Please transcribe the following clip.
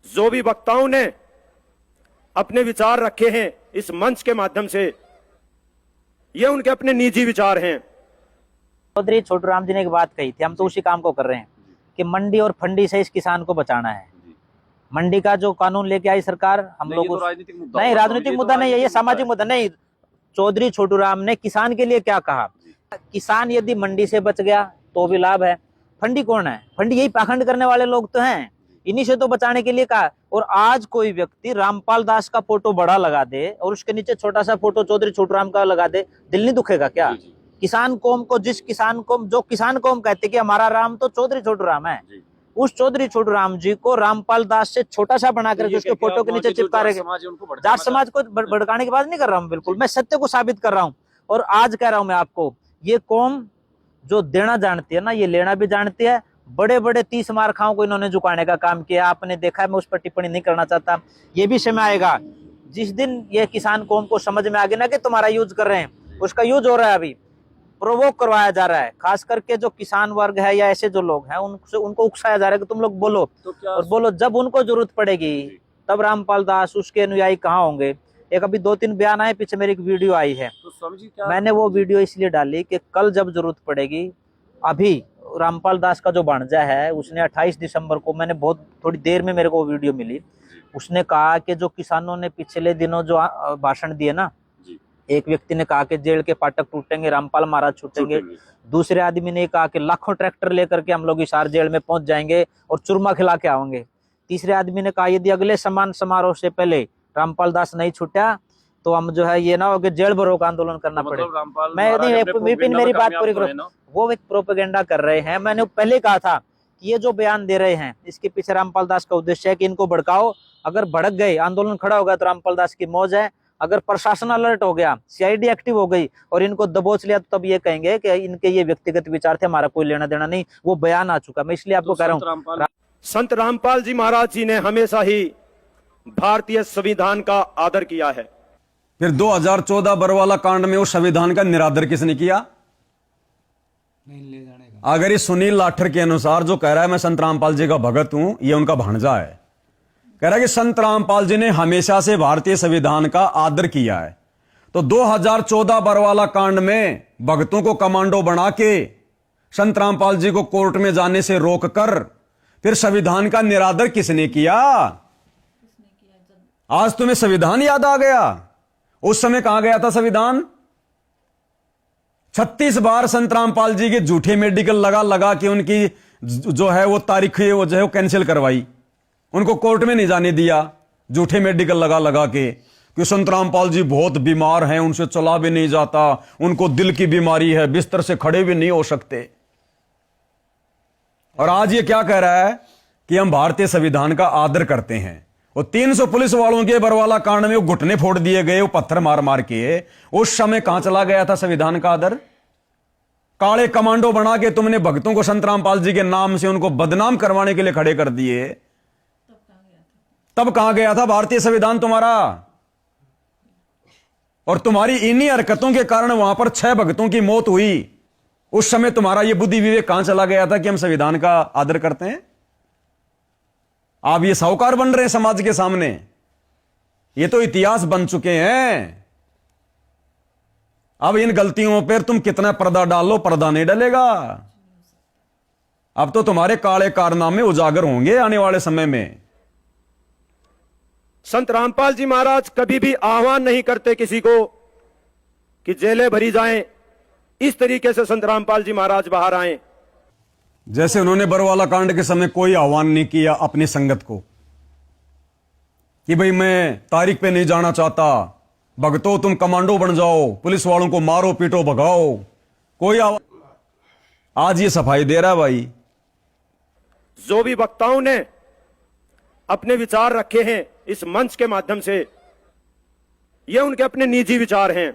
जो भी वक्ताओं ने अपने विचार रखे हैं इस मंच के माध्यम से, ये उनके अपने निजी विचार हैं। चौधरी छोटू राम जी ने एक बात कही थी, हम तो उसी काम को कर रहे हैं कि मंडी और फंडी से इस किसान को बचाना है। मंडी का जो कानून लेके आई सरकार, हम लोग तो नहीं, राजनीतिक मुद्दा नहीं है, ये सामाजिक मुद्दा नहीं। चौधरी छोटू राम ने किसान के लिए क्या कहा? किसान यदि मंडी से बच गया तो भी लाभ है। फंडी कौन है? फंडी यही पाखंड करने वाले लोग तो हैं, इन्हीं से तो बचाने के लिए कहा। और आज कोई व्यक्ति रामपाल दास का फोटो बड़ा लगा दे और उसके नीचे छोटा सा फोटो चौधरी छोटू राम का लगा दे, दिल नहीं दुखेगा क्या? किसान कौम को, जिस किसान कौम, जो किसान कौम कहते कि हमारा राम तो चौधरी छोटू राम है, उस चौधरी छोटू राम जी को रामपाल दास से छोटा सा बना करके उसके फोटो के नीचे चिपका रहे। जाट समाज को भड़काने की बात नहीं कर रहा हूँ, बिल्कुल मैं सत्य को साबित कर रहा हूँ। और आज कह रहा हूँ मैं आपको, ये कौम जो देना जानती है ना, ये लेना भी जानती है। बड़े बड़े 30 मारखाओं को इन्होंने झुकाने का काम किया, आपने देखा है। मैं उस पर टिप्पणी नहीं करना चाहता। ये भी समय आएगा जिस दिन ये किसान कौम को समझ में आ गया ना कि तुम्हारा यूज कर रहे हैं, उसका यूज हो रहा है, अभी प्रोवोक करवाया जा रहा है। खास करके जो किसान वर्ग है या ऐसे जो लोग हैं, उनसे उनको उकसाया जा रहा है कि तुम लोग बोलो तो और बोलो। जब उनको जरूरत पड़ेगी तब रामपाल दास, उसके अनुयायी कहाँ होंगे? एक अभी 2-3 बयान आए, पीछे मेरी एक वीडियो आई है, तो स्वामी जी क्या? मैंने वो वीडियो इसलिए डाली कि कल जब जरूरत पड़ेगी, अभी रामपाल दास का जो भांजा है उसने 28 दिसंबर को, मैंने बहुत थोड़ी देर में मेरे को वो वीडियो मिली, उसने कहा कि जो किसानों ने पिछले दिनों जो भाषण दिए ना, एक व्यक्ति ने कहा कि जेल के फाटक टूटेंगे, रामपाल महाराज छूटेंगे। दूसरे आदमी ने कहा कि लाखों ट्रैक्टर लेकर के हम लोग हिसार जेल में पहुंच जाएंगे और चूरमा खिला के आएंगे। तीसरे आदमी ने कहा यदि अगले सम्मान समारोह से पहले रामपाल दास नहीं छूटा तो हम जो है ये ना हो कि जेल भरो का आंदोलन करना पड़ेगा। मैं यदि मेरी बात पूरी करो, वो एक प्रोपेगेंडा कर रहे हैं। मैंने पहले कहा था कि ये जो बयान दे रहे हैं इसके पीछे रामपाल दास का उद्देश्य है कि इनको भड़काओ। अगर भड़क गए, आंदोलन खड़ा होगा तो रामपाल दास की मौज है। अगर प्रशासन अलर्ट हो गया, सीआईडी एक्टिव हो गई और इनको दबोच लिया, तो तब ये कहेंगे कि इनके ये व्यक्तिगत विचार थे, हमारा कोई लेना देना नहीं। वो बयान आ चुका, मैं इसलिए आपको कह रहा हूँ। संत रामपाल जी महाराज जी ने हमेशा ही भारतीय संविधान का आदर किया है। फिर 2014 बरवाला कांड में उस संविधान का निरादर किसने किया? नहीं ले जाने का। अगर ये सुनील लाठर के अनुसार जो कह रहा है मैं संत रामपाल जी का भगत हूं, ये उनका भांजा है, कह रहा है कि संत रामपाल जी ने हमेशा से भारतीय संविधान का आदर किया है, तो 2014 बरवाला कांड में भक्तों को कमांडो बना के संत रामपाल जी को कोर्ट में जाने से रोककर फिर संविधान का निरादर किसने किया? आज तुम्हें संविधान याद आ गया? उस समय कहां गया था संविधान? 36 बार संत रामपाल जी के झूठे मेडिकल लगा के उनकी जो है वो तारीख वो जो है वो कैंसिल करवाई, उनको कोर्ट में नहीं जाने दिया झूठे मेडिकल लगा के कि संत रामपाल जी बहुत बीमार हैं, उनसे चला भी नहीं जाता, उनको दिल की बीमारी है, बिस्तर से खड़े भी नहीं हो सकते। और आज ये क्या कह रहा है कि हम भारतीय संविधान का आदर करते हैं। वो 300 पुलिस वालों के बरवाला कांड में वो घुटने फोड़ दिए गए, वो पत्थर मार मार के, उस समय कहां चला गया था संविधान का आदर? काले कमांडो बना के तुमने भक्तों को संत रामपाल जी के नाम से उनको बदनाम करवाने के लिए खड़े कर दिए, तब कहां गया था भारतीय संविधान तुम्हारा? और तुम्हारी इन्हीं हरकतों के कारण वहां पर 6 भक्तों की मौत हुई। उस समय तुम्हारा यह बुद्धि विवेक कहां चला गया था कि हम संविधान का आदर करते हैं? आप ये साहूकार बन रहे हैं समाज के सामने, ये तो इतिहास बन चुके हैं। अब इन गलतियों पर तुम कितना पर्दा डालो, पर्दा नहीं डलेगा। अब तो तुम्हारे काले कारनामे उजागर होंगे आने वाले समय में। संत रामपाल जी महाराज कभी भी आह्वान नहीं करते किसी को कि जेलें भरी जाएं। इस तरीके से संत रामपाल जी महाराज बाहर आए। जैसे उन्होंने बरवाला कांड के समय कोई आह्वान नहीं किया अपनी संगत को कि भाई मैं तारीख पे नहीं जाना चाहता, भगतों तुम कमांडो बन जाओ, पुलिस वालों को मारो पीटो भगाओ, कोई आज ये सफाई दे रहा है भाई। जो भी वक्ताओं ने अपने विचार रखे हैं इस मंच के माध्यम से, ये उनके अपने निजी विचार हैं।